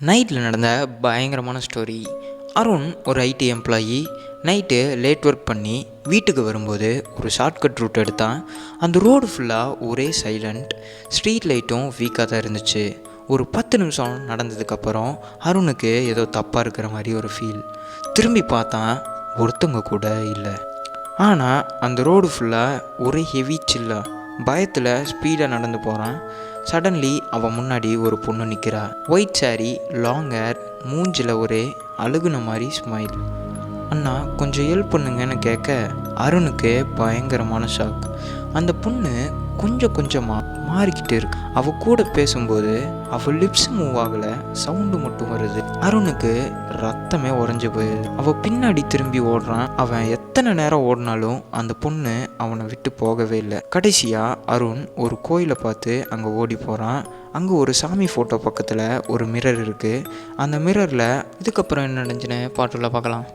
நைட்டில் நடந்த பயங்கரமான ஸ்டோரி. அருண் ஒரு IT employee. Night late work பண்ணி வீட்டுக்கு வரும்போது ஒரு ஷார்ட்கட் ரூட் எடுத்தான். அந்த ரோடு ஃபுல்லாக ஒரே சைலண்ட், ஸ்ட்ரீட் லைட்டும் வீக்காக தான் இருந்துச்சு. ஒரு 10 நிமிஷம் நடந்ததுக்கப்புறம் அருணுக்கு ஏதோ தப்பாக இருக்கிற மாதிரி ஒரு ஃபீல். திரும்பி பார்த்தான், ஒருத்தவங்க கூட இல்லை. ஆனால் அந்த ரோடு ஃபுல்லாக ஒரே ஹெவி சில்லா. பயத்தில் ஸ்பீடாக நடந்து போகிறான். சடன்லி அவன் முன்னாடி ஒரு பொண்ணு நிற்கிறா. ஒயிட் சாரீ, லாங் ஹேர், மூஞ்சில் ஒரே அழுகுன மாதிரி ஸ்மைல். அண்ணா கொஞ்சம் ஹெல்ப் பண்ணுங்கன்னு கேட்க அருணுக்கு பயங்கரமான ஷாக். அந்த பொண்ணு கொஞ்சம் கொஞ்சமாக மாறிக்கிட்டு இருக்கு. அவள் கூட பேசும்போது அவள் லிப்ஸ் மூவ் ஆகலை, சவுண்டு மட்டும் வருது. அருணுக்கு ரத்தமே உறைஞ்சி போயிடுது. அவள் பின்னாடி திரும்பி ஓடுறான். அவன் எத்தனை நேரம் ஓடினாலும் அந்த பொண்ணு அவனை விட்டு போகவே இல்லை. கடைசியாக அருண் ஒரு கோயிலை பார்த்து அங்கே ஓடி போகிறான். அங்கே ஒரு சாமி ஃபோட்டோ பக்கத்தில் ஒரு மிரர் இருக்குது. அந்த மிரரில் இதுக்கப்புறம் என்ன நடந்துச்சுன்னு பாட்டுள்ள பார்க்கலாம்.